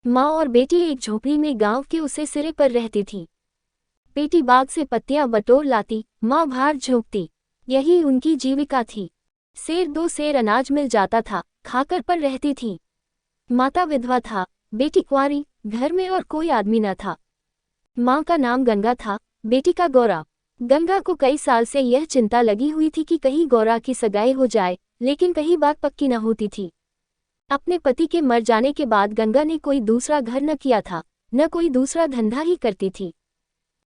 माँ और बेटी एक झोपड़ी में गांव के उसे सिरे पर रहती थी। बेटी बाग से पत्तियां बटोर लाती, माँ भार झोंकती। यही उनकी जीविका थी। सेर दो सेर अनाज मिल जाता था, खाकर पर रहती थी। माता विधवा था, बेटी कुंवारी, घर में और कोई आदमी न था। माँ का नाम गंगा था, बेटी का गौरा। गंगा को कई साल से यह चिंता लगी हुई थी कि कहीं गौरा की सगाई हो जाए, लेकिन कहीं बात पक्की न होती थी। अपने पति के मर जाने के बाद गंगा ने कोई दूसरा घर न किया था, न कोई दूसरा धंधा ही करती थी।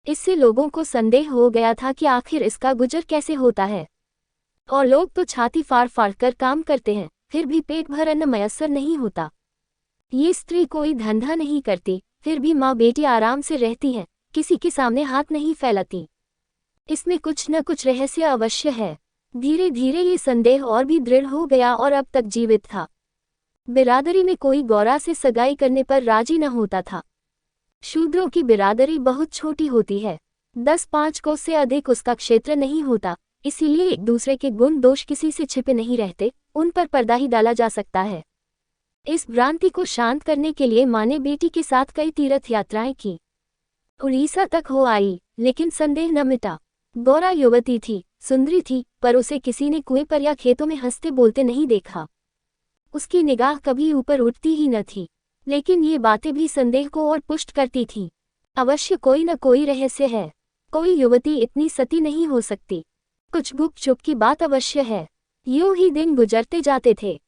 इससे लोगों को संदेह हो गया था कि आखिर इसका गुजर कैसे होता है। और लोग तो छाती फाड़ फाड़ कर काम करते हैं, फिर भी पेट भर अन्न मयस्सर नहीं होता। ये स्त्री कोई धंधा नहीं करती, फिर भी माँ बेटी आराम से रहती है, किसी के सामने हाथ नहीं फैलाती। इसमें कुछ न कुछ रहस्य अवश्य है। धीरे धीरे ये संदेह और भी दृढ़ हो गया और अब तक जीवित था। बिरादरी में कोई गौरा से सगाई करने पर राजी न होता था। शूद्रों की बिरादरी बहुत छोटी होती है, 10-5 कोस से अधिक उसका क्षेत्र नहीं होता, इसीलिए एक दूसरे के गुण दोष किसी से छिपे नहीं रहते, उन पर पर्दा ही डाला जा सकता है। इस भ्रांति को शांत करने के लिए माँ ने बेटी के साथ कई तीर्थ यात्राएं की। उड़ीसा तक हो आई, लेकिन संदेह न मिटा। गौरा युवती थी, सुंदरी थी, पर उसे किसी ने कुएं पर या खेतों में हंसते बोलते नहीं देखा। उसकी निगाह कभी ऊपर उठती ही न थी। लेकिन ये बातें भी संदेह को और पुष्ट करती थीं। अवश्य कोई न कोई रहस्य है। कोई युवती इतनी सती नहीं हो सकती। कुछ गुपचुप की बात अवश्य है। यूं ही दिन गुजरते जाते थे।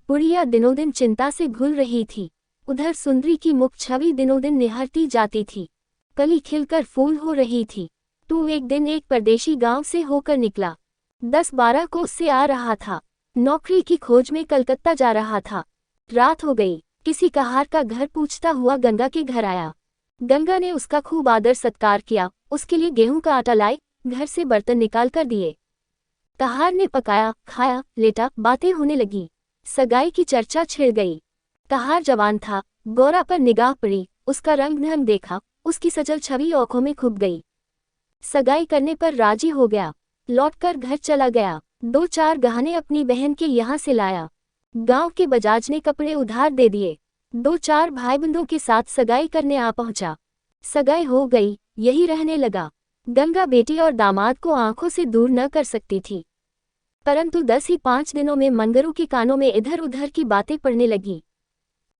बुढ़िया दिनों दिन चिंता से घुल रही थी। उधर सुंदरी की मुख छवि दिनों दिन निहरती जाती थी। कली खिलकर फूल हो रही थी। तू एक दिन एक परदेशी गांव से होकर निकला। 10-12 कोस से आ रहा था। नौकरी की खोज में कलकत्ता जा रहा था। रात हो गई। किसी कहार का घर पूछता हुआ गंगा के घर आया। गंगा ने उसका खूब आदर सत्कार किया, उसके लिए गेहूं का आटा लाए, घर से बर्तन निकाल कर दिए। कहार ने पकाया, खाया, लेटा, बातें होने लगी। सगाई की चर्चा छिड़ गई। कहार जवान था, गौरा पर निगाह पड़ी, उसका रंग ढंग देखा, उसकी सजल छवि आंखों में खुब गई। सगाई करने पर राजी हो गया। लौटकर घर चला गया। 2-4 गहने अपनी बहन के यहाँ से लाया। गांव के बजाज ने कपड़े उधार दे दिए। 2-4 भाईबंधों के साथ सगाई करने आ पहुंचा। सगाई हो गई, यही रहने लगा। गंगा बेटी और दामाद को आंखों से दूर न कर सकती थी। परंतु 10 ही 5 दिनों में मंगरू के कानों में इधर उधर की बातें पड़ने लगी।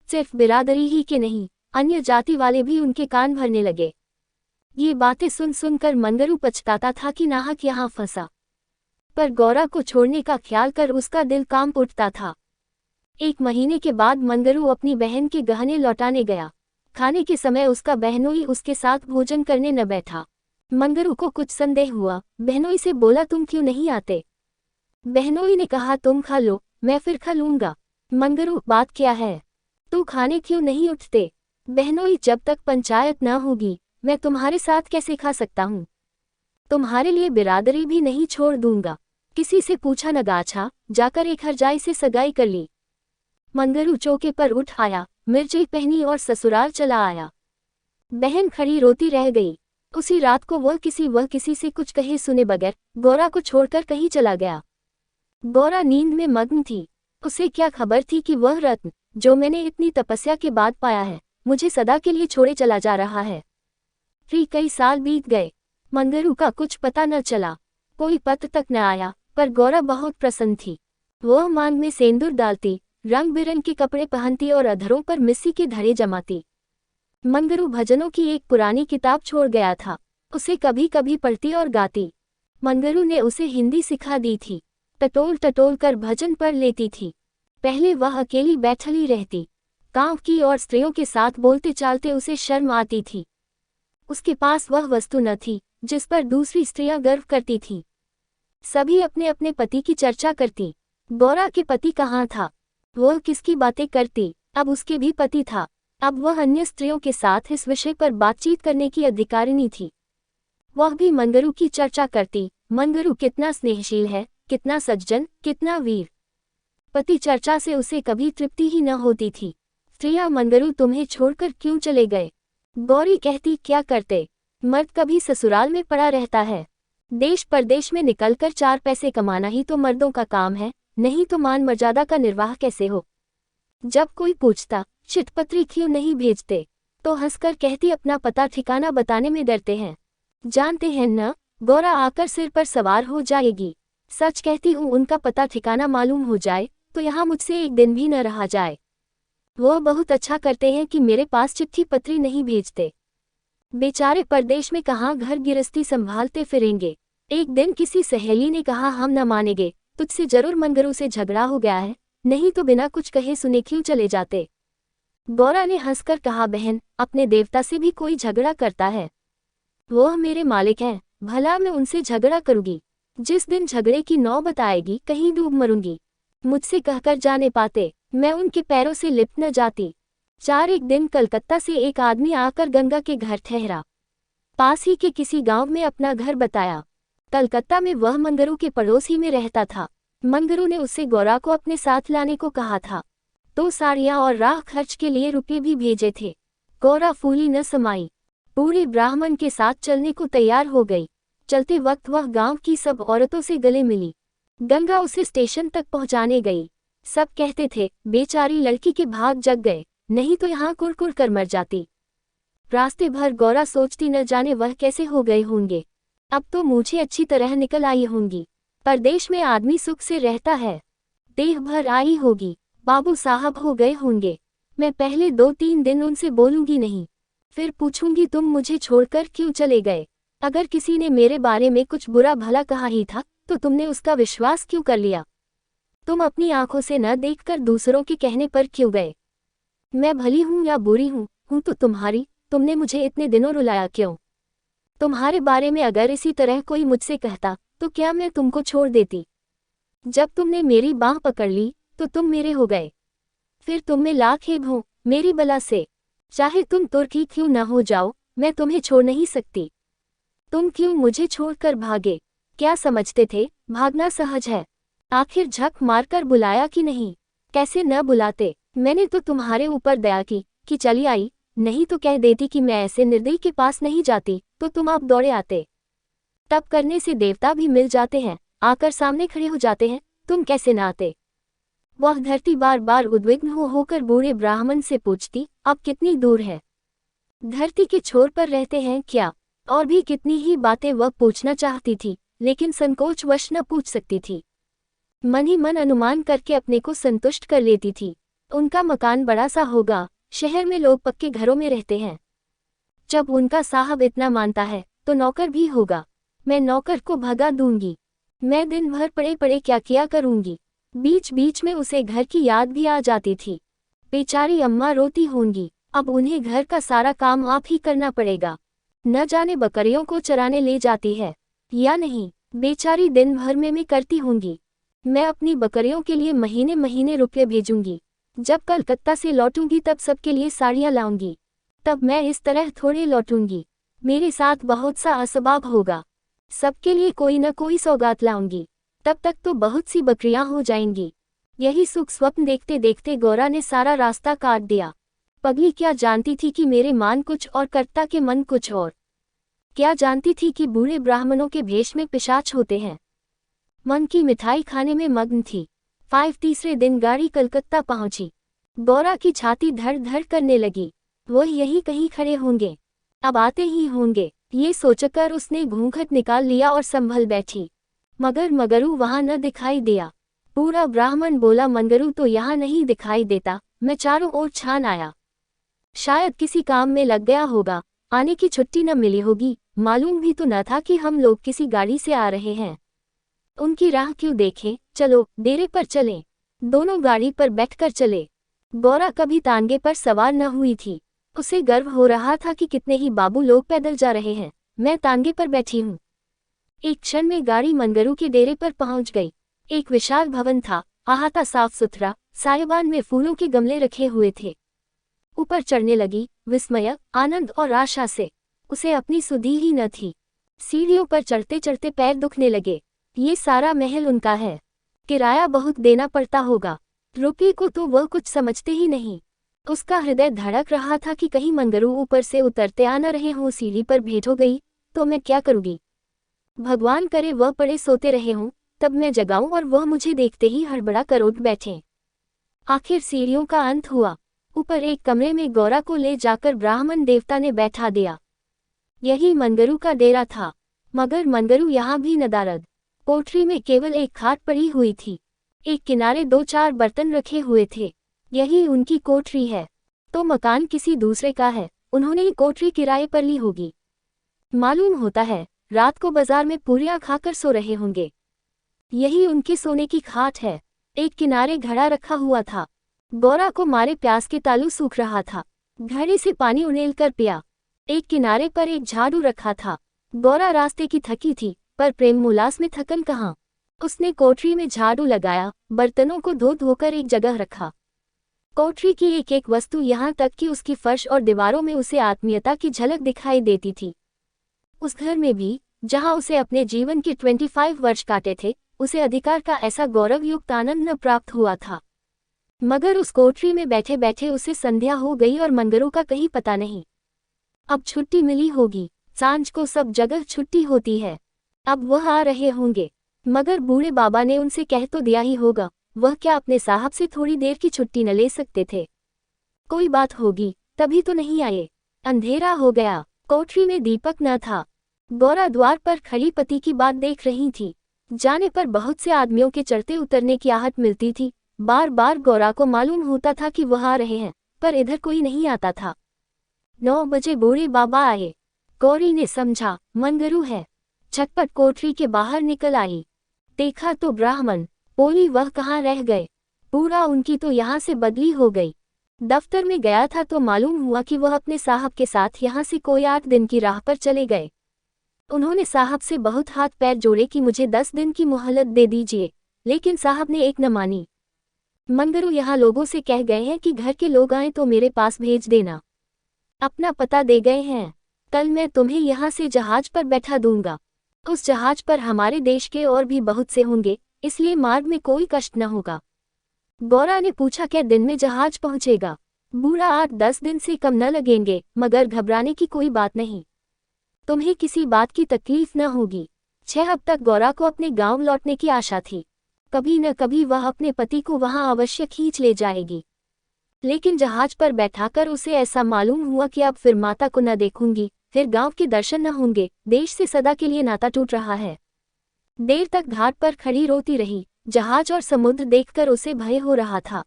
सिर्फ बिरादरी ही के नहीं, अन्य जाति वाले भी उनके कान भरने लगे। ये बातें सुन सुनकर मंगरू पछताता था कि नाहक यहाँ फंसा। पर गौरा को छोड़ने का ख्याल कर उसका दिल कांप उठता था। 1 महीने के बाद मंगरू अपनी बहन के गहने लौटाने गया। खाने के समय उसका बहनोई उसके साथ भोजन करने न बैठा। मंगरू को कुछ संदेह हुआ। बहनोई से बोला, तुम क्यों नहीं आते? बहनोई ने कहा, तुम खा लो, मैं फिर खा लूंगा। मंगरू, बात क्या है? तू खाने क्यों नहीं उठते? बहनोई, जब तक पंचायत न होगी मैं तुम्हारे साथ कैसे खा सकता हूँ? तुम्हारे लिए बिरादरी भी नहीं छोड़ दूंगा। किसी से पूछा न गाछा, जाकर एक हरजाई से सगाई कर ली। मंगरू चौके पर उठ आया, मिर्ची पहनी और ससुराल चला आया। बहन खड़ी रोती रह गई। उसी रात को वह किसी से कुछ कहे सुने बगैर गौरा को छोड़कर कहीं चला गया। गौरा नींद में मग्न थी। उसे क्या खबर थी कि वह रत्न, जो मैंने इतनी तपस्या के बाद पाया है, मुझे सदा के लिए छोड़े चला जा रहा है। फिर कई साल बीत गए। मंगरू का कुछ पता न चला। कोई पत्र तक न आया, पर गौरा बहुत प्रसन्न थी। वह मांग में सेंदूर डालती, रंग बिरंग के कपड़े पहनती और अधरों पर मिस्सी के धड़े जमाती। मंगरू भजनों की एक पुरानी किताब छोड़ गया था, उसे कभी कभी पढ़ती और गाती। मंगरू ने उसे हिंदी सिखा दी थी। टटोल टटोल कर भजन पढ़ लेती थी। पहले वह अकेली बैठली रहती। गांव की और स्त्रियों के साथ बोलते चालते उसे शर्म आती थी। उसके पास वह वस्तु न थी जिस पर दूसरी स्त्रियां गर्व करती थीं। सभी अपने अपने पति की चर्चा करती। गौरा के पति कहाँ था? वह किसकी बातें करती? अब उसके भी पति था। अब वह अन्य स्त्रियों के साथ इस विषय पर बातचीत करने की अधिकारिणी थी। वह भी मंगरू की चर्चा करती। मंगरू कितना स्नेहशील है, कितना सज्जन, कितना वीर। पति चर्चा से उसे कभी तृप्ति ही न होती थी। स्त्रियां, मंगरू तुम्हें छोड़कर क्यों चले गए? गौरी कहती, क्या करते, मर्द कभी ससुराल में पड़ा रहता है। देश परदेश में निकलकर 4 पैसे कमाना ही तो मर्दों का काम है, नहीं तो मान मर्यादा का निर्वाह कैसे हो। जब कोई पूछता, चिट्ठपत्री क्यों नहीं भेजते? तो हंसकर कहती अपना पता ठिकाना बताने में डरते हैं। जानते हैं न, गौरा आकर सिर पर सवार हो जाएगी। सच कहती हूँ, उनका पता ठिकाना मालूम हो जाए तो यहाँ मुझसे एक दिन भी न रहा जाए। वो बहुत अच्छा करते हैं कि मेरे पास चिट्ठी पत्री नहीं भेजते। बेचारे परदेश में कहाँ घर गिरस्ती संभालते फिरेंगे। एक दिन किसी सहेली ने कहा, हम न मानेंगे, तुझसे जरूर मंगरू से झगड़ा हो गया है, नहीं तो बिना कुछ कहे सुने क्यों चले जाते। गौरा ने हंसकर कहा, बहन, अपने देवता से भी कोई झगड़ा करता है? वो मेरे मालिक हैं, भला मैं उनसे झगड़ा करूंगी? जिस दिन झगड़े की नौबत आएगी कहीं डूब मरूंगी। मुझसे कहकर जाने पाते, मैं उनके पैरों से लिपट न जाती। एक दिन कलकत्ता से एक आदमी आकर गंगा के घर ठहरा। पास ही के किसी गांव में अपना घर बताया। कलकत्ता में वह मंगरू के पड़ोस ही में रहता था। मंगरू ने उससे गौरा को अपने साथ लाने को कहा था। 2 साड़ियां और राह खर्च के लिए रुपये भी भेजे थे। गौरा फूली न समाई, बूढ़े ब्राह्मण के साथ चलने को तैयार हो गई। चलते वक्त वह गांव की सब औरतों से गले मिली। गंगा उसे स्टेशन तक पहुंचाने गई। सब कहते थे, बेचारी लड़की के भाग जग गए, नहीं तो यहाँ कुड़कुड़ कर मर जाती। रास्ते भर गौरा सोचती, न जाने वह कैसे हो गए होंगे। अब तो मुझे अच्छी तरह निकल आई होंगी। परदेश में आदमी सुख से रहता है। देह भर आई होगी, बाबू साहब हो गए होंगे। मैं पहले 2-3 दिन उनसे बोलूंगी नहीं, फिर पूछूंगी तुम मुझे छोड़कर क्यों चले गए। अगर किसी ने मेरे बारे में कुछ बुरा भला कहा ही था तो तुमने उसका विश्वास क्यों कर लिया? तुम अपनी आंखों से न देखकर दूसरों के कहने पर क्यों गए? मैं भली हूँ या बुरी हूँ तो तुम्हारी, तुमने मुझे इतने दिनों रुलाया क्यों? तुम्हारे बारे में अगर इसी तरह कोई मुझसे कहता तो क्या मैं तुमको छोड़ देती? जब तुमने मेरी बाँह पकड़ ली तो तुम मेरे हो गए। फिर तुम में लाख खेद हो मेरी बला से। चाहे तुम तुर्की क्यों न हो जाओ, मैं तुम्हें छोड़ नहीं सकती। तुम क्यों मुझे छोड़कर भागे? क्या समझते थे भागना सहज है? आखिर झक मारकर बुलाया कि नहीं? कैसे न बुलाते? मैंने तो तुम्हारे ऊपर दया की कि चली आई, नहीं तो कह देती कि मैं ऐसे निर्दयी के पास नहीं जाती तो तुम आप दौड़े आते। तब करने से देवता भी मिल जाते हैं, आकर सामने खड़े हो जाते हैं, तुम कैसे न आते? वह धरती बार बार उद्विग्न होकर बूढ़े ब्राह्मण से पूछती, अब कितनी दूर है? धरती के छोर पर रहते हैं क्या? और भी कितनी ही बातें वह पूछना चाहती थी, लेकिन संकोचवश न पूछ सकती थी। मन ही मन अनुमान करके अपने को संतुष्ट कर लेती थी। उनका मकान बड़ा सा होगा, शहर में लोग पक्के घरों में रहते हैं। जब उनका साहब इतना मानता है तो नौकर भी होगा। मैं नौकर को भगा दूंगी। मैं दिन भर पड़े पड़े क्या किया करूंगी। बीच बीच में उसे घर की याद भी आ जाती थी। बेचारी अम्मा रोती होंगी, अब उन्हें घर का सारा काम आप ही करना पड़ेगा। न जाने बकरियों को चराने ले जाती है या नहीं, बेचारी दिन भर में मैं करती होंगी। मैं अपनी बकरियों के लिए महीने महीने रुपये भेजूंगी। जब कलकत्ता से लौटूंगी तब सबके लिए साड़ियाँ लाऊंगी। तब मैं इस तरह थोड़े लौटूंगी, मेरे साथ बहुत सा असबाब होगा। सबके लिए कोई न कोई सौगात लाऊंगी। तब तक तो बहुत सी बकरियां हो जाएंगी। यही सुख स्वप्न देखते देखते गौरा ने सारा रास्ता काट दिया। पगली क्या जानती थी कि मेरे मान कुछ और कर्ता के मन कुछ और। क्या जानती थी कि बूढ़े ब्राह्मणों के भेष में पिशाच होते हैं। मन की मिठाई खाने में मग्न थी। 3 दिन गाड़ी कलकत्ता पहुंची। गौरा की छाती धड़ धड़ करने लगी। वो यही कहीं खड़े होंगे, अब आते ही होंगे, ये सोचकर उसने घूंघट निकाल लिया और संभल बैठी। मगर मगरू वहां न दिखाई दिया। पूरा ब्राह्मण बोला, मंगरू तो यहाँ नहीं दिखाई देता। मैं चारों ओर छान आया, शायद किसी काम में लग गया होगा, आने की छुट्टी न मिली होगी। मालूम भी तो न था कि हम लोग किसी गाड़ी से आ रहे हैं। उनकी राह क्यों देखें, चलो डेरे पर चलें। दोनों गाड़ी पर बैठकर चले। गौरा कभी तांगे पर सवार न हुई थी। उसे गर्व हो रहा था कि कितने ही बाबू लोग पैदल जा रहे हैं, मैं तांगे पर बैठी हूँ। एक क्षण में गाड़ी मंगरू के डेरे पर पहुंच गई। एक विशाल भवन था, अहाता साफ सुथरा, सायबान में फूलों के गमले रखे हुए थे। ऊपर चढ़ने लगी, विस्मय, आनंद और आशा से। उसे अपनी सुधि ही न थी। सीढ़ियों पर चढ़ते चढ़ते पैर दुखने लगे। ये सारा महल उनका है, किराया बहुत देना पड़ता होगा। रुपये को तो वह कुछ समझते ही नहीं। उसका हृदय धड़क रहा था कि कहीं मंगरू ऊपर से उतरते आ न रहे हों। सीढ़ी पर भेंट हो गई तो मैं क्या करूँगी? भगवान करे वह पड़े सोते रहे हों, तब मैं जगाऊं और वह मुझे देखते ही हड़बड़ा कर उठ बैठें। आखिर सीढ़ियों का अंत हुआ। ऊपर एक कमरे में गौरा को ले जाकर ब्राह्मण देवता ने बैठा दिया। यही मनगरू का डेरा था, मगर मनगरू यहाँ भी नदारद। कोठरी में केवल एक खाट पड़ी हुई थी, एक किनारे 2-4 बर्तन रखे हुए थे। यही उनकी कोठरी है। तो मकान किसी दूसरे का है, उन्होंने ये कोठरी किराए पर ली होगी। मालूम होता है रात को बाजार में पूरियां खाकर सो रहे होंगे। यही उनके सोने की खाट है। एक किनारे घड़ा रखा हुआ था। गौरा को मारे प्यास के तालू सूख रहा था, घड़े से पानी उड़ेल कर पिया। एक किनारे पर एक झाड़ू रखा था। गौरा रास्ते की थकी थी, पर प्रेम उल्लास में थकन कहाँ। उसने कोठरी में झाड़ू लगाया, बर्तनों को धो धोकर एक जगह रखा। कोठरी की एक एक वस्तु यहाँ तक कि उसकी फर्श और दीवारों में उसे आत्मीयता की झलक दिखाई देती थी। उस घर में भी, जहाँ उसे अपने जीवन के 25 वर्ष काटे थे, उसे अधिकार का ऐसा गौरवयुक्त आनंद न प्राप्त हुआ था। मगर उस कोठरी में बैठे बैठे उसे संध्या हो गई और मनगरू का कहीं पता नहीं। अब छुट्टी मिली होगी, सांझ को सब जगह छुट्टी होती है। अब वह आ रहे होंगे, मगर बूढ़े बाबा ने उनसे कह तो दिया ही होगा, वह क्या अपने साहब से थोड़ी देर की छुट्टी न ले सकते थे। कोई बात होगी, तभी तो नहीं आए। अंधेरा हो गया, कोठरी में दीपक न था। गौरा द्वार पर खड़ी पति की बात देख रही थी। जाने पर बहुत से आदमियों के चढ़ते उतरने की आहट मिलती थी। बार बार गौरा को मालूम होता था कि वह आ रहे हैं, पर इधर कोई नहीं आता था। 9 बजे बूढ़े बाबा आए। गौरी ने समझा मनगरू है। झटपट कोठरी के बाहर निकल आई। देखा तो ब्राह्मण। बोली वह कहाँ रह गए, पूरा उनकी तो यहाँ से बदली हो गई। दफ्तर में गया था तो मालूम हुआ कि वह अपने साहब के साथ यहाँ से कोई 8 दिन की राह पर चले गए। उन्होंने साहब से बहुत हाथ पैर जोड़े कि मुझे 10 दिन की मोहलत दे दीजिए, लेकिन साहब ने एक न मानी। मनगरू यहाँ लोगों से कह गए हैं कि घर के लोग आए तो मेरे पास भेज देना। अपना पता दे गए हैं। कल मैं तुम्हें यहाँ से जहाज पर बैठा दूंगा। उस जहाज पर हमारे देश के और भी बहुत से होंगे, इसलिए मार्ग में कोई कष्ट न होगा। गौरा ने पूछा क्या दिन में जहाज पहुंचेगा। बूढ़ा 8-10 दिन से कम न लगेंगे, मगर घबराने की कोई बात नहीं। तुम्हें किसी बात की तकलीफ न होगी। 6 अब तक गौरा को अपने गांव लौटने की आशा थी। कभी न कभी वह अपने पति को वहां अवश्य खींच ले जाएगी। लेकिन जहाज पर बैठाकर उसे ऐसा मालूम हुआ कि अब फिर माता को न देखूंगी, फिर गांव के दर्शन न होंगे, देश से सदा के लिए नाता टूट रहा है। देर तक घाट पर खड़ी रोती रही। जहाज और समुद्र देखकर उसे भय हो रहा था।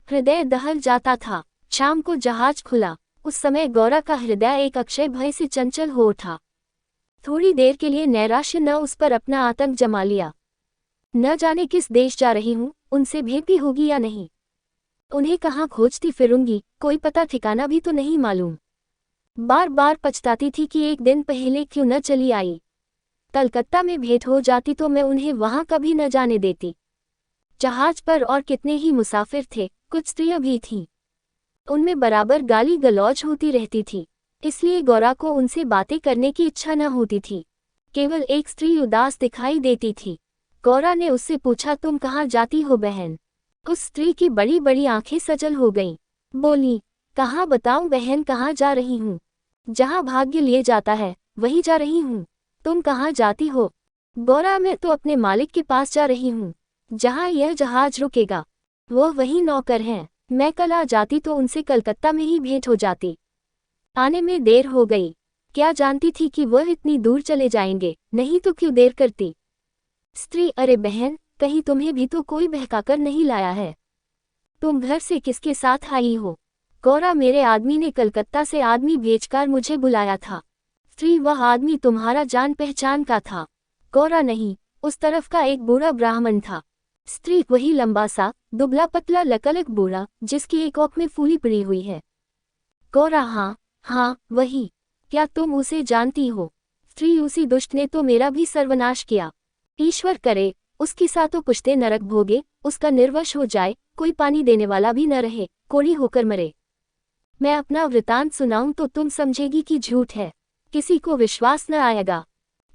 हृदय दहल जाता था। शाम को जहाज खुला। उस समय गौरा का हृदय एक अक्षय भय से चंचल हो उठा। थोड़ी देर के लिए नैराश्य न उस पर अपना आतंक जमा लिया। न जाने किस देश जा रही हूँ, उनसे भेंट भी होगी या नहीं। उन्हें कहाँ खोजती फिरूंगी, कोई पता ठिकाना भी तो नहीं मालूम। बार बार पछताती थी कि एक दिन पहले क्यों न चली आई। कलकत्ता में भेंट हो जाती तो मैं उन्हें वहां कभी न जाने देती। जहाज पर और कितने ही मुसाफिर थे, कुछ स्त्रियां भी थीं। उनमें बराबर गाली गलौज होती रहती थी, इसलिए गौरा को उनसे बातें करने की इच्छा न होती थी। केवल एक स्त्री उदास दिखाई देती थी। गौरा ने उससे पूछा तुम कहाँ जाती हो बहन। उस स्त्री की बड़ी बड़ी आंखें सजल हो गईं। बोली कहाँ बताऊं बहन, कहाँ जा रही हूँ। जहाँ भाग्य लिए जाता है वहीं जा रही हूँ। तुम कहाँ जाती हो। गौरा मैं तो अपने मालिक के पास जा रही हूँ, जहाँ यह जहाज रुकेगा वो वही नौकर हैं। मैं कल आ जाती तो उनसे कलकत्ता में ही भेंट हो जाती। आने में देर हो गई। क्या जानती थी कि वह इतनी दूर चले जाएंगे, नहीं तो क्यों देर करती। स्त्री अरे बहन, कहीं तुम्हें भी तो कोई बहकाकर नहीं लाया है। तुम घर से किसके साथ आई हो। गौरा मेरे आदमी ने कलकत्ता से आदमी भेजकर मुझे बुलाया था। स्त्री वह आदमी तुम्हारा जान पहचान का था। गौरा नहीं, उस तरफ का एक बूढ़ा ब्राह्मण था। स्त्री वही लंबा सा दुबला पतला लकलक बूढ़ा, जिसकी एक आंख में फूली पड़ी हुई है। गौरा हाँ हाँ वही। क्या तुम उसे जानती हो। स्त्री उसी दुष्ट ने तो मेरा भी सर्वनाश किया। ईश्वर करे उसकी सातों पुश्ते नरक भोगे, उसका निर्वश हो जाए, कोई पानी देने वाला भी न रहे, कोड़ी होकर मरे। मैं अपना वृतांत सुनाऊं तो तुम समझेगी कि झूठ है, किसी को विश्वास न आएगा।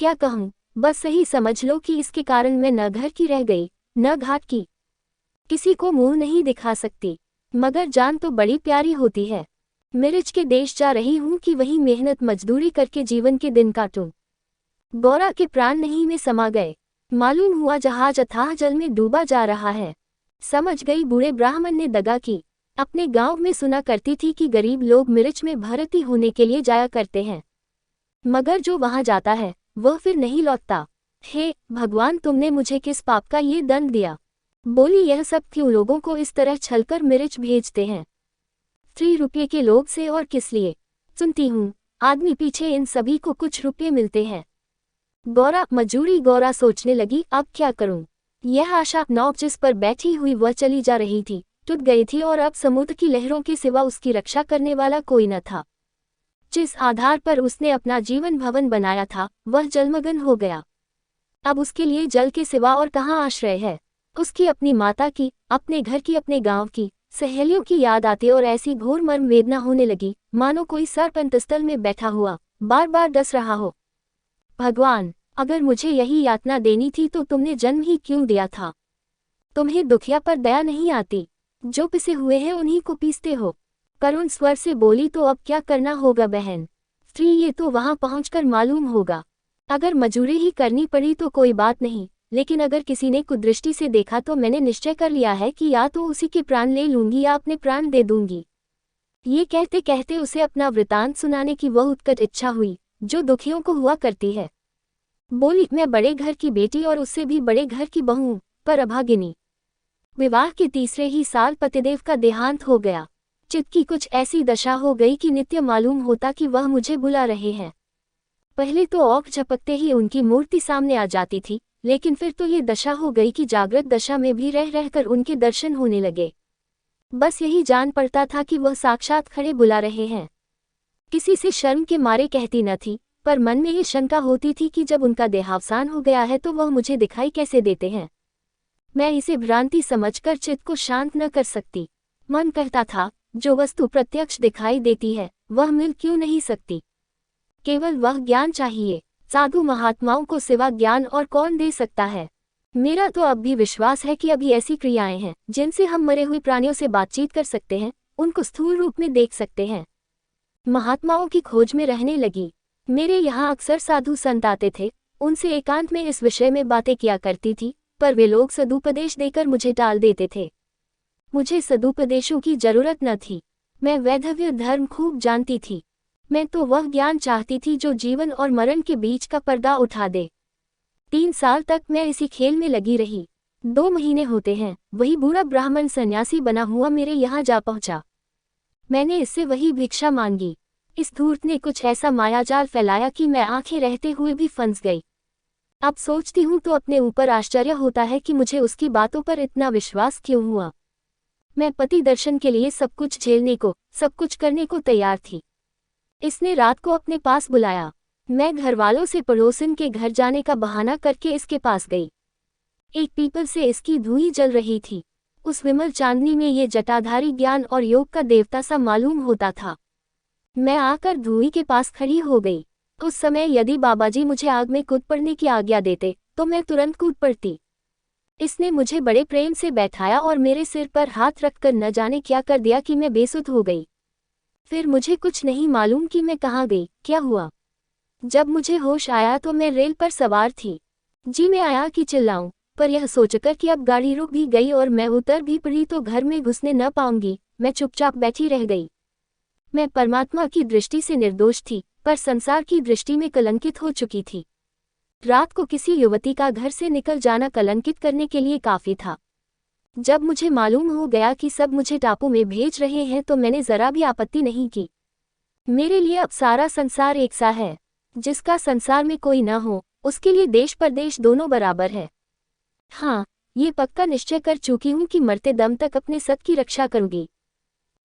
क्या कहूँ, बस सही समझ लो कि इसके कारण मैं न घर की रह गई न घाट की। किसी को मुंह नहीं दिखा सकती, मगर जान तो बड़ी प्यारी होती है। मिर्च के देश जा रही हूँ कि वहीं मेहनत मजदूरी करके जीवन के दिन काटूं। गौरा के प्राण नहीं में समा गए। मालूम हुआ जहाज अथाह जल में डूबा जा रहा है। समझ गई बूढ़े ब्राह्मण ने दगा की। अपने गांव में सुना करती थी कि गरीब लोग मिर्च में भर्ती होने के लिए जाया करते हैं, मगर जो वहां जाता है वह फिर नहीं लौटता। हे भगवान, तुमने मुझे किस पाप का ये दंड दिया? बोली, यह सब क्यों लोगों को इस तरह छलकर मिर्च भेजते हैं? 3 रुपये के लोग से और किस लिए? सुनती हूँ आदमी पीछे इन सभी को कुछ रुपये मिलते हैं। गौरा सोचने लगी, अब क्या करूं? यह आशा नौक जिस पर बैठी हुई वह चली जा रही थी, टूट गई थी और अब समुद्र की लहरों के सिवा उसकी रक्षा करने वाला कोई न था। जिस आधार पर उसने अपना जीवन भवन बनाया था वह जलमग्न हो गया। अब उसके लिए जल के सिवा और कहाँ आश्रय है? उसकी अपनी माता की, अपने घर की, अपने गांव की, सहेलियों की याद आती और ऐसी घोर मर्म वेदना होने लगी मानो कोई सर्प अंतस्थल में बैठा हुआ बार बार डस रहा हो। भगवान, अगर मुझे यही यातना देनी थी तो तुमने जन्म ही क्यों दिया था? तुम्हें दुखिया पर दया नहीं आती? जो पिसे हुए हैं उन्हीं को पीसते हो। करुण स्वर से बोली, तो अब क्या करना होगा बहन? स्त्री, ये तो वहां पहुंचकर मालूम होगा। अगर मजूरी ही करनी पड़ी तो कोई बात नहीं, लेकिन अगर किसी ने कुदृष्टि से देखा तो मैंने निश्चय कर लिया है कि या तो उसी के प्राण ले लूंगी या अपने प्राण दे दूंगी। ये कहते कहते उसे अपना वृतांत सुनाने की वह उत्कट इच्छा हुई जो दुखियों को हुआ करती है। बोली, मैं बड़े घर की बेटी और उससे भी बड़े घर की बहू हूं, पर अभागिनी। विवाह के तीसरे ही साल पतिदेव का देहांत हो गया। चित्त की कुछ ऐसी दशा हो गई कि नित्य मालूम होता कि वह मुझे बुला रहे हैं। पहले तो औंख झपकते ही उनकी मूर्ति सामने आ जाती थी, लेकिन फिर तो ये दशा हो गई कि जागृत दशा में भी रह रहकर उनके दर्शन होने लगे। बस यही जान पड़ता था कि वह साक्षात खड़े बुला रहे हैं। किसी से शर्म के मारे कहती न थी, पर मन में ये शंका होती थी कि जब उनका देहावसान हो गया है तो वह मुझे दिखाई कैसे देते हैं। मैं इसे भ्रांति समझकर चित्त को शांत न कर सकती। मन कहता था, जो वस्तु प्रत्यक्ष दिखाई देती है वह मिल क्यों नहीं सकती? केवल वह ज्ञान चाहिए। साधु महात्माओं को सिवा ज्ञान और कौन दे सकता है? मेरा तो अब भी विश्वास है कि अभी ऐसी क्रियाएं हैं जिनसे हम मरे हुए प्राणियों से बातचीत कर सकते हैं, उनको स्थूल रूप में देख सकते हैं। महात्माओं की खोज में रहने लगी। मेरे यहाँ अक्सर साधु संत आते थे, उनसे एकांत में इस विषय में बातें किया करती थी, पर वे लोग सदुपदेश देकर मुझे टाल देते थे। मुझे सदुपदेशों की जरूरत न थी। मैं वैधव्य धर्म खूब जानती थी। मैं तो वह ज्ञान चाहती थी जो जीवन और मरण के बीच का पर्दा उठा दे। 3 साल तक मैं इसी खेल में लगी रही। 2 महीने होते हैं वही बूढ़ा ब्राह्मण सन्यासी बना हुआ मेरे यहाँ जा पहुंचा। मैंने इससे वही भिक्षा मांगी। इस धूर्त ने कुछ ऐसा मायाजाल फैलाया कि मैं आंखें रहते हुए भी फंस गई। अब सोचती हूँ तो अपने ऊपर आश्चर्य होता है कि मुझे उसकी बातों पर इतना विश्वास क्यों हुआ। मैं पति दर्शन के लिए सब कुछ झेलने को, सब कुछ करने को तैयार थी। इसने रात को अपने पास बुलाया। मैं घरवालों से पड़ोसन के घर जाने का बहाना करके इसके पास गई। एक पीपल से इसकी धुई जल रही थी। उस विमल चांदनी में ये जटाधारी ज्ञान और योग का देवता सा मालूम होता था। मैं आकर धुई के पास खड़ी हो गई। उस समय यदि बाबाजी मुझे आग में कूद पड़ने की आज्ञा देते तो मैं तुरंत कूद पड़ती। इसने मुझे बड़े प्रेम से बैठाया और मेरे सिर पर हाथ रखकर न जाने क्या कर दिया कि मैं बेसुध हो गई। फिर मुझे कुछ नहीं मालूम कि मैं कहाँ गई, क्या हुआ। जब मुझे होश आया तो मैं रेल पर सवार थी। जी में आया कि चिल्लाऊं, पर यह सोचकर कि अब गाड़ी रुक भी गई और मैं उतर भी पड़ी तो घर में घुसने न पाऊंगी, मैं चुपचाप बैठी रह गई। मैं परमात्मा की दृष्टि से निर्दोष थी, पर संसार की दृष्टि में कलंकित हो चुकी थी। रात को किसी युवती का घर से निकल जाना कलंकित करने के लिए काफी था। जब मुझे मालूम हो गया कि सब मुझे टापू में भेज रहे हैं तो मैंने जरा भी आपत्ति नहीं की। मेरे लिए अब सारा संसार एक सा है। जिसका संसार में कोई न हो उसके लिए देश परदेश दोनों बराबर है। हाँ, ये पक्का निश्चय कर चुकी हूँ कि मरते दम तक अपने सत की रक्षा करूंगी।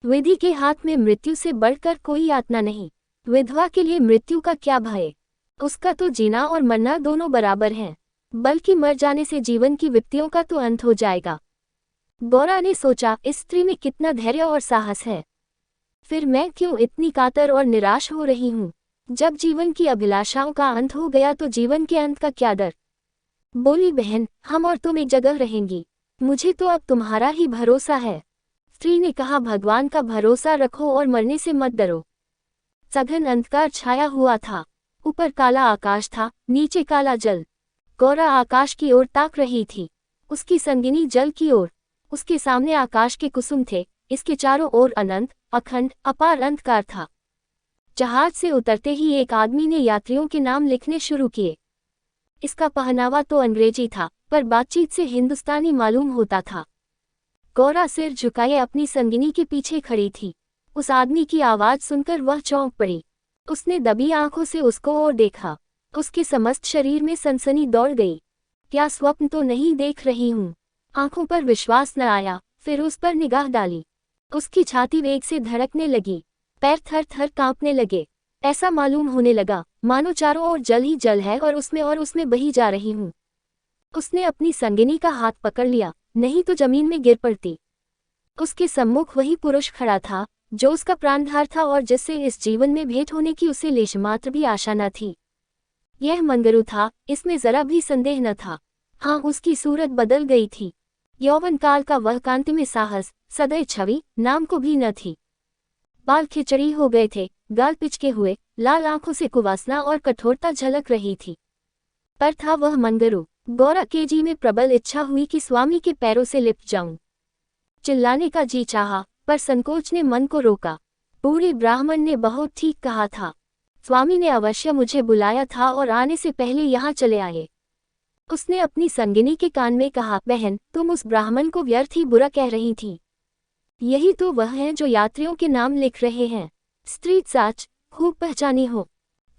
विधि के हाथ में मृत्यु से बढ़कर कोई यातना नहीं। विधवा के लिए मृत्यु का क्या भय? उसका तो जीना और मरना दोनों बराबर हैं, बल्कि मर जाने से जीवन की विपत्तियों का तो अंत हो जाएगा। गौरा ने सोचा, इस स्त्री में कितना धैर्य और साहस है। फिर मैं क्यों इतनी कातर और निराश हो रही हूँ? जब जीवन की अभिलाषाओं का अंत हो गया तो जीवन के अंत का क्या डर। बोली, बहन, हम और तुम एक जगह रहेंगी। मुझे तो अब तुम्हारा ही भरोसा है। स्त्री ने कहा, भगवान का भरोसा रखो और मरने से मत डरो। सघन अंधकार छाया हुआ था। ऊपर काला आकाश था, नीचे काला जल। गौरा आकाश की ओर ताक रही थी, उसकी संगिनी जल की ओर। उसके सामने आकाश के कुसुम थे, इसके चारों ओर अनंत, अखंड, अपार अंधकार था। जहाज से उतरते ही एक आदमी ने यात्रियों के नाम लिखने शुरू किए। इसका पहनावा तो अंग्रेजी था, पर बातचीत से हिंदुस्तानी मालूम होता था। गौरा सिर झुकाए अपनी संगिनी के पीछे खड़ी थी। उस आदमी की आवाज सुनकर वह चौंक पड़ी। उसने दबी आंखों से उसको और देखा। उसके समस्त शरीर में सनसनी दौड़ गई। क्या स्वप्न तो नहीं देख रही हूँ? आंखों पर विश्वास न आया, फिर उस पर निगाह डाली। उसकी छाती वेग से धड़कने लगी, पैर थर थर कांपने लगे। ऐसा मालूम होने लगा मानो चारों ओर जल ही जल है और उसमें बही जा रही हूँ। उसने अपनी संगिनी का हाथ पकड़ लिया, नहीं तो जमीन में गिर पड़ती। उसके सम्मुख वही पुरुष खड़ा था जो उसका प्राणधार था और जिससे इस जीवन में भेंट होने की उसे लेशमात्र भी आशा न थी। यह मंगरू था, इसमें जरा भी संदेह न था। हाँ, उसकी सूरत बदल गई थी। यौवन काल का वह कांति में साहस, सदैव छवि नाम को भी न थी। बाल खिचड़ी हो गए थे, गाल पिचके हुए, लाल आंखों से कुवासना और कठोरता झलक रही थी। पर था वह मंगरू। गौरा के जी में प्रबल इच्छा हुई कि स्वामी के पैरों से लिपट जाऊं। चिल्लाने का जी चाहा, पर संकोच ने मन को रोका। बूढ़े ब्राह्मण ने बहुत ठीक कहा था। स्वामी ने अवश्य मुझे बुलाया था और आने से पहले यहाँ चले आए। उसने अपनी संगिनी के कान में कहा, बहन, तुम उस ब्राह्मण को व्यर्थ ही बुरा कह रही थी। यही तो वह है जो यात्रियों के नाम लिख रहे हैं। स्त्री साच खूब पहचानी हो।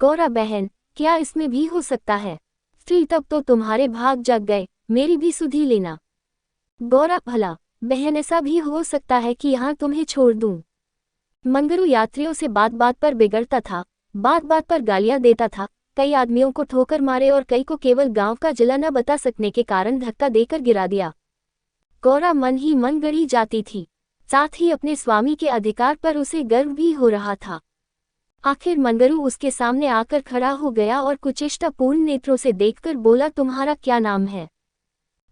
गौरा बहन, क्या इसमें भी हो सकता है? स्त्री, तब तो तुम्हारे भाग जग गए, मेरी भी सुधी लेना। गौरा, भला बहन, ऐसा भी हो सकता है कि यहाँ तुम्हें छोड़ दूं? मंगरू यात्रियों से बात बात पर बिगड़ता था, बात बात पर गालियां देता था। कई आदमियों को ठोकर मारे और कई को केवल गांव का जिला न बता सकने के कारण धक्का देकर गिरा दिया। गौरा मन ही मन गड़ी जाती थी। साथ ही अपने स्वामी के अधिकार पर उसे गर्व भी हो रहा था। आखिर मंगरू उसके सामने आकर खड़ा हो गया और कुचेष्टापूर्ण नेत्रों से देखकर बोला, तुम्हारा क्या नाम है?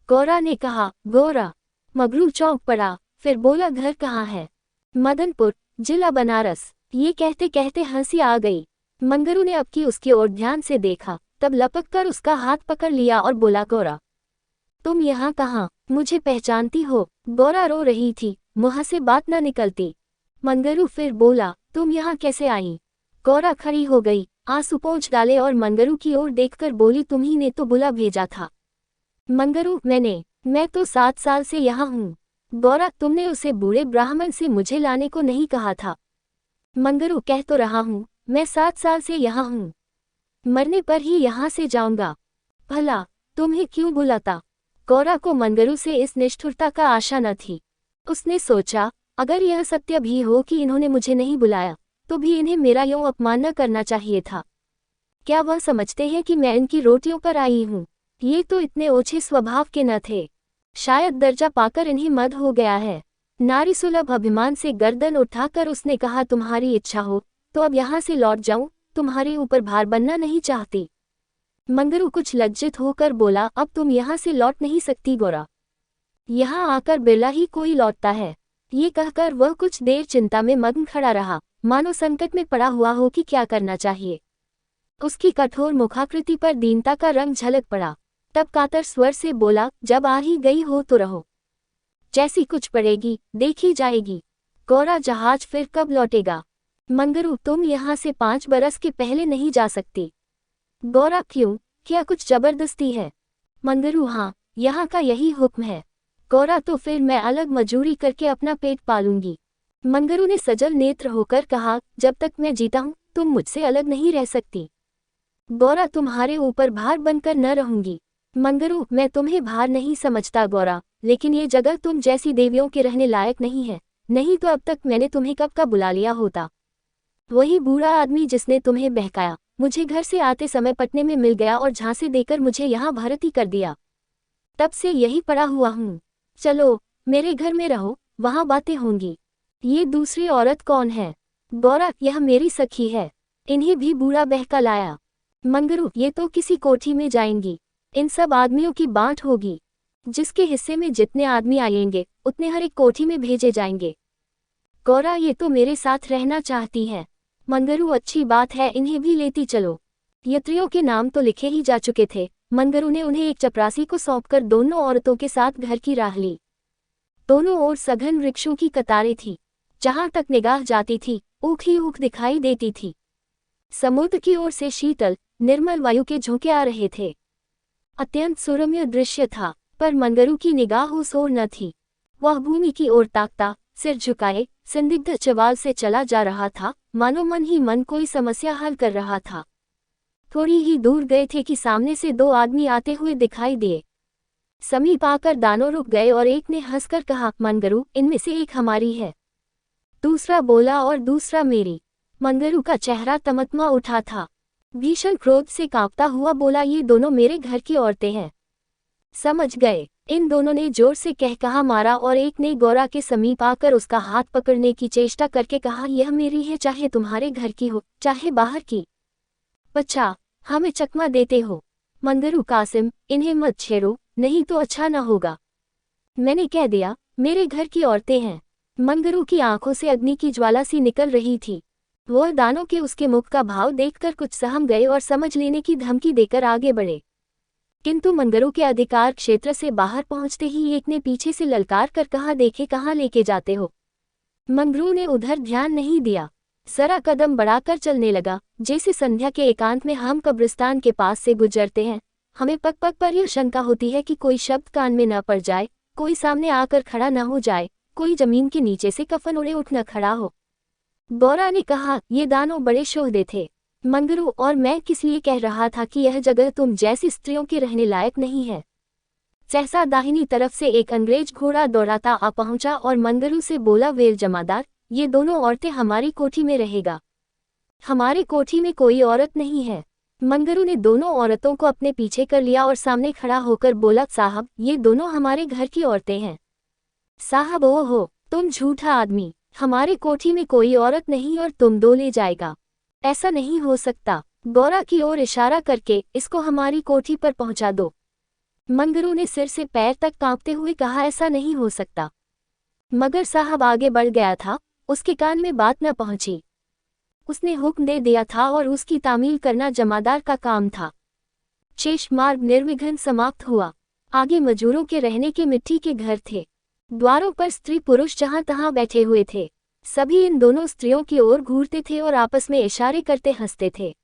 गौरा ने कहा, गौरा। मंगरू चौंक पड़ा, फिर बोला, घर कहाँ है? मदनपुर, जिला बनारस। ये कहते कहते हंसी आ गई। मंगरू ने अब की उसकी ओर ध्यान से देखा, तब लपक कर उसका हाथ पकड़ लिया और बोला, गौरा, तुम यहाँ कहाँ? मुझे पहचानती हो? गौरा रो रही थी, मुँह से बात न निकलती। मंगरू फिर बोला, तुम यहाँ कैसे आई? गौरा खड़ी हो गई, आंसू पोंछ डाले और मंगरू की ओर देखकर बोली, तुम्ही ने तो बुला भेजा था। मंगरू, मैं तो 7 साल से यहाँ हूँ। गौरा, तुमने उसे बूढ़े ब्राह्मण से मुझे लाने को नहीं कहा था। मंगरू, कह तो रहा हूँ, मैं 7 साल से यहाँ हूँ। मरने पर ही यहाँ से जाऊंगा। भला तुम्हें क्यों बुलाता? गौरा को मंगरू से इस निष्ठुरता का आशा न थी। उसने सोचा, अगर यह सत्य भी हो कि इन्होंने मुझे नहीं बुलाया, तो भी इन्हें मेरा यूं अपमान न करना चाहिए था। क्या वह समझते हैं कि मैं इनकी रोटियों पर आई हूँ? ये तो इतने ओछे स्वभाव के न थे। शायद दर्जा पाकर इन्हें मद हो गया है। नारी सुलभ अभिमान से गर्दन उठाकर उसने कहा, तुम्हारी इच्छा हो तो अब यहाँ से लौट जाऊं, तुम्हारे ऊपर भार बनना नहीं चाहती। मंगरू कुछ लज्जित होकर बोला, अब तुम यहाँ से लौट नहीं सकती गौरा। यहाँ आकर बिरला ही कोई लौटता है। ये कहकर वह कुछ देर चिंता में मग्न खड़ा रहा, मानो संकट में पड़ा हुआ हो कि क्या करना चाहिए। उसकी कठोर मुखाकृति पर दीनता का रंग झलक पड़ा। तब कातर स्वर से बोला, जब आ ही गई हो तो रहो। जैसी कुछ पड़ेगी देखी जाएगी। गौरा, जहाज फिर कब लौटेगा? मंगरू, तुम यहाँ से 5 बरस के पहले नहीं जा सकती। गौरा, क्यों? क्या कुछ जबरदस्ती है? मंगरू, हाँ, यहाँ का यही हुक्म है। गौरा, तो फिर मैं अलग मजूरी करके अपना पेट पालूंगी। मंगरू ने सजल नेत्र होकर कहा, जब तक मैं जीता हूँ तुम मुझसे अलग नहीं रह सकती। गौरा, तुम्हारे ऊपर भार बनकर न रहूंगी। मंगरू, मैं तुम्हें भार नहीं समझता गौरा, लेकिन ये जगह तुम जैसी देवियों के रहने लायक नहीं है, नहीं तो अब तक मैंने तुम्हें कब का बुला लिया होता। वही बूढ़ा आदमी जिसने तुम्हें बहकाया मुझे घर से आते समय पटने में मिल गया और झांसे देकर मुझे यहाँ भर्ती कर दिया। तब से यही पड़ा हुआ हूँ। चलो मेरे घर में रहो, वहाँ बातें होंगी। ये दूसरी औरत कौन है? गौरा, यह मेरी सखी है। इन्हें भी बूढ़ा बहका लाया। मंगरू, ये तो किसी कोठी में जाएंगी। इन सब आदमियों की बांट होगी। जिसके हिस्से में जितने आदमी आएंगे उतने हर एक कोठी में भेजे जाएंगे। गौरा, ये तो मेरे साथ रहना चाहती है। मंगरू, अच्छी बात है, इन्हें भी लेती चलो। यात्रियों के नाम तो लिखे ही जा चुके थे। मंगरू ने उन्हें एक चपरासी को सौंपकर दोनों औरतों के साथ घर की राह ली। दोनों ओर सघन वृक्षों की कतारें थी। जहां तक निगाह जाती थी ऊख ही ऊख दिखाई देती थी। समुद्र की ओर से शीतल निर्मल वायु के झोंके आ रहे थे। अत्यंत सुरम्य दृश्य था, पर मंगरू की निगाह उस ओर न थी। वह भूमि की ओर ताकता, सिर झुकाए संदिग्ध चवाल से चला जा रहा था, मानो मन ही मन कोई समस्या हल कर रहा था। थोड़ी ही दूर गए थे कि सामने से दो आदमी आते हुए दिखाई दिए। समीप आकर दानव रुक गए और एक ने हंसकर कहा, मंगरू, इनमें से एक हमारी है। दूसरा बोला, और दूसरा मेरी। मंगरू का चेहरा तमतमा उठा था। भीषण क्रोध से कांपता हुआ बोला, ये दोनों मेरे घर की औरतें हैं। समझ गए। इन दोनों ने जोर से कह कहा मारा और एक ने गौरा के समीप आकर उसका हाथ पकड़ने की चेष्टा करके कहा, यह मेरी है, चाहे तुम्हारे घर की हो चाहे बाहर की। बच्चा, हमें चकमा देते हो। मंगरू, कासिम, इन्हें मत छेड़ो, नहीं तो अच्छा न होगा। मैंने कह दिया, मेरे घर की औरतें हैं। मंगरू की आंखों से अग्नि की ज्वाला सी निकल रही थी। वह दानों के उसके मुख का भाव देखकर कुछ सहम गए और समझ लेने की धमकी देकर आगे बढ़े। किंतु मंगरू के अधिकार क्षेत्र से बाहर पहुंचते ही एक ने पीछे से ललकार कर कहा, देखे कहाँ लेके जाते हो। मंगरू ने उधर ध्यान नहीं दिया, जरा कदम बढ़ाकर चलने लगा। जैसे संध्या के एकांत में हम कब्रिस्तान के पास से गुजरते हैं, हमें पग पग पर यह शंका होती है कि कोई शब्द कान में न पड़ जाए, कोई सामने आकर खड़ा न हो जाए, कोई जमीन के नीचे से कफन उड़े उठ न खड़ा हो। गौरा ने कहा, ये दानव बड़े शोहदे थे मंगरू, और मैं किस लिए कह रहा था कि यह जगह तुम जैसी स्त्रियों के रहने लायक नहीं है। सहसा दाहिनी तरफ से एक अंग्रेज घोड़ा दौड़ाता आ पहुंचा और मंगरू से बोला, वेल जमादार, ये दोनों औरतें हमारी कोठी में रहेगा। हमारे कोठी में कोई औरत नहीं है। मंगरू ने दोनों औरतों को अपने पीछे कर लिया और सामने खड़ा होकर बोला, साहब, ये दोनों हमारे घर की औरतें हैं। साहब, ओ हो, तुम झूठा आदमी, हमारे कोठी में कोई औरत नहीं और तुम दो ले जाएगा। ऐसा नहीं हो सकता। गौरा की ओर इशारा करके, इसको हमारी कोठी पर पहुंचा दो। मंगरू ने सिर से पैर तक कांपते हुए कहा, ऐसा नहीं हो सकता। मगर साहब आगे बढ़ गया था, उसके कान में बात न पहुंची। उसने हुक्म दे दिया था और उसकी तामील करना जमादार का काम था। शेष मार्ग निर्विघ्न समाप्त हुआ। आगे मजूरों के रहने के मिट्टी के घर थे। द्वारों पर स्त्री पुरुष जहां तहां बैठे हुए थे। सभी इन दोनों स्त्रियों की ओर घूरते थे और आपस में इशारे करते हंसते थे।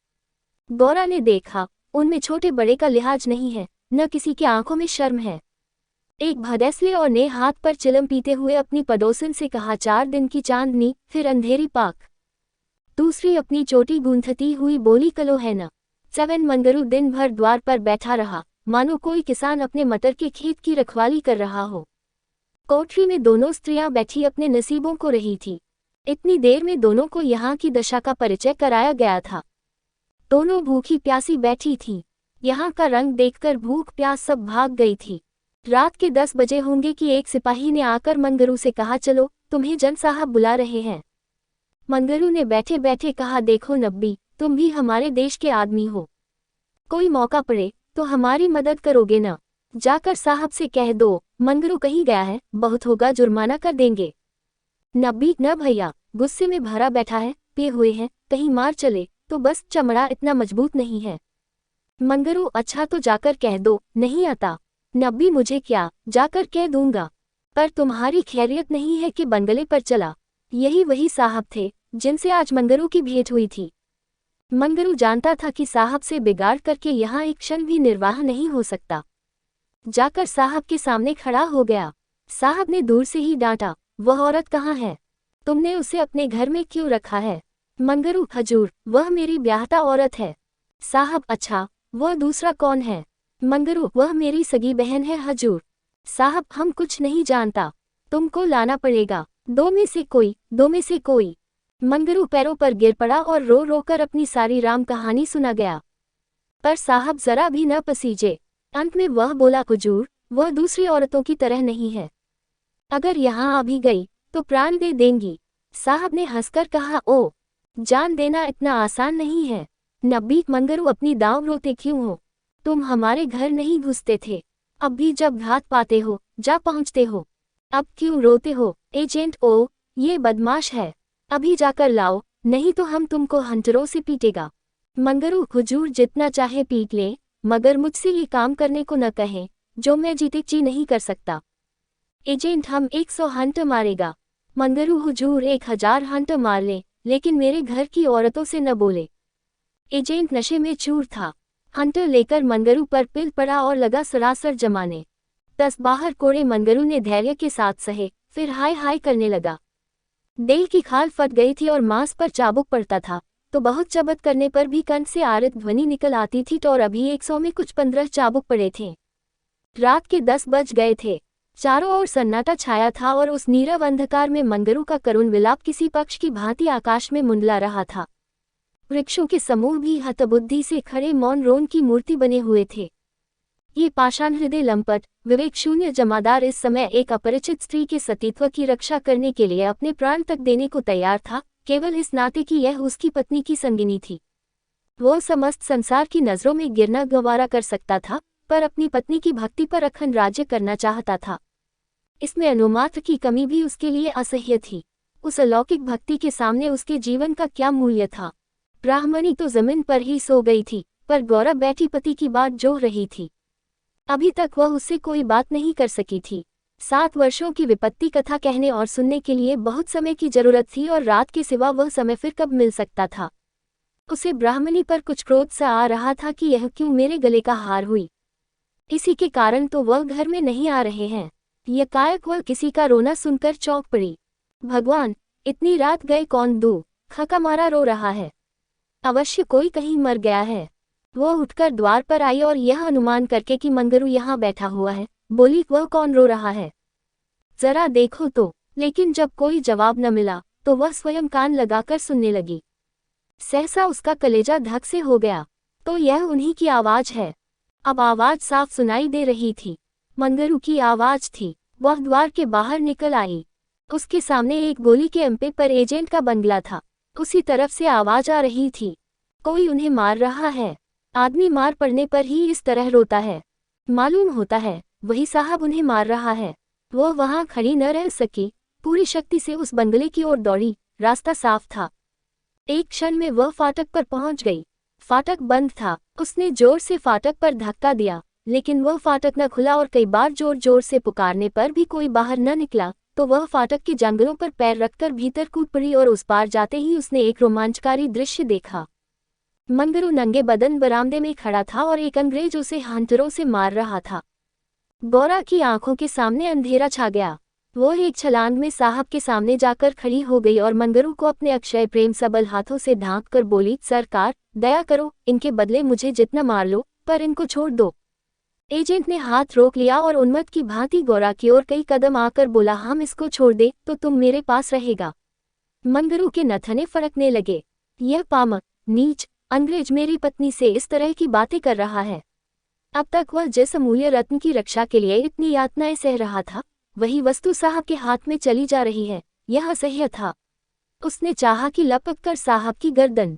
गौरा ने देखा, उनमें छोटे बड़े का लिहाज नहीं है, न किसी की आंखों में शर्म है। एक भदैसले और ने हाथ पर चिलम पीते हुए अपनी पड़ोसन से कहा, 4 दिन की चांदनी फिर अंधेरी पाक। दूसरी अपनी चोटी गूंथती हुई बोली, कलो है न। 7 मंगरू दिन भर द्वार पर बैठा रहा, मानो कोई किसान अपने मटर के खेत की रखवाली कर रहा हो। कोठरी में दोनों स्त्रियां बैठी अपने नसीबों को रही थी। इतनी देर में दोनों को यहाँ की दशा का परिचय कराया गया था। दोनों भूखी प्यासी बैठी थीं। यहाँ का रंग देखकर भूख प्यास सब भाग गई थी। रात के 10 बजे होंगे कि एक सिपाही ने आकर मंगरू से कहा, चलो, तुम्हें जन साहब बुला रहे हैं। मंगरू ने बैठे बैठे कहा, देखो नब्बी, तुम भी हमारे देश के आदमी हो। कोई मौका पड़े तो हमारी मदद करोगे न? जाकर साहब से कह दो, मंगरू कहीं गया है, बहुत होगा जुर्माना कर देंगे। नब्बी, न भैया, गुस्से में भरा बैठा है, पिए हुए हैं, कहीं मार चले तो बस, चमड़ा इतना मजबूत नहीं है। मंगरू, अच्छा तो जाकर कह दो, नहीं आता। नब्बी, मुझे क्या, जाकर कह दूंगा, पर तुम्हारी खैरियत नहीं है कि बंगले पर चला। यही वही साहब थे जिनसे आज मंगरू की भेंट हुई थी। मंगरू जानता था कि साहब से बिगाड़ करके यहाँ एक क्षण भी निर्वाह नहीं हो सकता। जाकर साहब के सामने खड़ा हो गया। साहब ने दूर से ही डांटा, वह औरत कहाँ है? तुमने उसे अपने घर में क्यों रखा है? मंगरू, हजूर, वह मेरी ब्याहता औरत है। साहब, अच्छा, वह दूसरा कौन है? मंगरू, वह मेरी सगी बहन है हजूर। साहब, हम कुछ नहीं जानता, तुमको लाना पड़ेगा। दो में से कोई, दो में से कोई। मंगरू पैरों पर गिर पड़ा और रो रो कर अपनी सारी राम कहानी सुना गया। पर साहब जरा भी न पसीजे। अंत में वह बोला, हुजूर, वह दूसरी औरतों की तरह नहीं है। अगर यहाँ आ भी गई तो प्राण दे देंगी। साहब ने हंसकर कहा, ओ, जान देना इतना आसान नहीं है। नब्बी, मंगरू, अपनी दांव रोते क्यों हो? तुम हमारे घर नहीं घुसते थे, अब भी जब घात पाते हो जा पहुँचते हो। अब क्यों रोते हो? एजेंट, ओ, ये बदमाश है, अभी जाकर लाओ, नहीं तो हम तुमको हंटरों से पीटेगा। मंगरू, हुजूर जितना चाहे पीट ले, मगर मुझसे ये काम करने को न कहें जो मैं जीते जी नहीं कर सकता। एजेंट हम 100 हंटर मारेगा। मंगरू हुजूर 1000 हंटर मार ले, लेकिन मेरे घर की औरतों से न बोले। एजेंट नशे में चूर था। हंटर लेकर मंगरू पर पिल पड़ा और लगा सरासर जमाने। 10-12 कोड़े मंगरू ने धैर्य के साथ सहे, फिर हाय हाय करने लगा। देह की खाल फट गई थी और मांस पर चाबुक पड़ता था, तो बहुत चबत करने पर भी कंठ से आरित ध्वनि निकल आती थी। तो और अभी 100 में कुछ 15 चाबुक पड़े थे। रात के 10 बज गए थे। चारों ओर सन्नाटा छाया था और उस नीरव अंधकार में मंगरू का करुण विलाप किसी पक्ष की भांति आकाश में मुंडला रहा था। वृक्षों के समूह भी हतबुद्धि से खड़े मौन रोन की मूर्ति बने हुए थे। ये पाषाण हृदय लंपट विवेक शून्य जमादार इस समय एक अपरिचित स्त्री के सतीत्व की रक्षा करने के लिए अपने प्राण तक देने को तैयार था, केवल इस नाते कि यह उसकी पत्नी की संगिनी थी। वो समस्त संसार की नजरों में गिरना गवारा कर सकता था, पर अपनी पत्नी की भक्ति पर अखंड राज्य करना चाहता था। इसमें अनुमात्र की कमी भी उसके लिए असह्य थी। उस अलौकिक भक्ति के सामने उसके जीवन का क्या मूल्य था। ब्राह्मणी तो जमीन पर ही सो गई थी, पर गौरव बैठी पति की बात जोह रही थी। अभी तक वह उससे कोई बात नहीं कर सकी थी। 7 वर्षों की विपत्ति कथा कहने और सुनने के लिए बहुत समय की जरूरत थी, और रात के सिवा वह समय फिर कब मिल सकता था। उसे ब्राह्मणी पर कुछ क्रोध सा आ रहा था कि यह क्यों मेरे गले का हार हुई। इसी के कारण तो वह घर में नहीं आ रहे हैं। यकायक वह किसी का रोना सुनकर चौंक पड़ी। भगवान, इतनी रात गए कौन दो खका मारा रो रहा है। अवश्य कोई कहीं मर गया है। वह उठकर द्वार पर आई और यह अनुमान करके कि मंगरू यहाँ बैठा हुआ है, बोली, वह कौन रो रहा है, जरा देखो तो। लेकिन जब कोई जवाब न मिला तो वह स्वयं कान लगाकर सुनने लगी। सहसा उसका कलेजा धक से हो गया। तो यह उन्हीं की आवाज है। अब आवाज साफ सुनाई दे रही थी। मंगरू की आवाज थी। वह द्वार के बाहर निकल आई। उसके सामने एक गोली के अंपे पर एजेंट का बंगला था। उसी तरफ से आवाज आ रही थी। कोई उन्हें मार रहा है। आदमी मार पड़ने पर ही इस तरह रोता है। मालूम होता है वही साहब उन्हें मार रहा है। वह वहां खड़ी न रह सकी, पूरी शक्ति से उस बंगले की ओर दौड़ी। रास्ता साफ था। एक क्षण में वह फाटक पर पहुंच गई। फाटक बंद था। उसने जोर से फाटक पर धक्का दिया, लेकिन वह फाटक न खुला और कई बार जोर जोर से पुकारने पर भी कोई बाहर न निकला। तो वह फाटक की जंगलों पर पैर रखकर भीतर कूद पड़ी और उस पार जाते ही उसने एक रोमांचकारी दृश्य देखा। मंगरू नंगे बदन बरामदे में खड़ा था और एक अंग्रेज उसे हंटरों से मार रहा था। गौरा की आंखों के सामने अंधेरा छा गया। वो एक छलांग में साहब के सामने जाकर खड़ी हो गई और मंगरू को अपने अक्षय प्रेम सबल हाथों से ढांक कर बोली, सरकार, दया करो, इनके बदले मुझे जितना मार लो, पर इनको छोड़ दो। एजेंट ने हाथ रोक लिया और उन्मत्त की भांति गौरा की ओर कई कदम आकर बोला, हम इसको छोड़ दे तो तुम मेरे पास रहेगा। मंगरू के नथने फड़कने लगे। यह पामक, नीच अंग्रेज मेरी पत्नी से इस तरह की बातें कर रहा है। अब तक वह जिस अमूल्य रत्न की रक्षा के लिए इतनी यातनाएं सह रहा था, वही वस्तु साहब के हाथ में चली जा रही है। यह असह्य था। उसने चाहा कि लपक कर साहब की गर्दन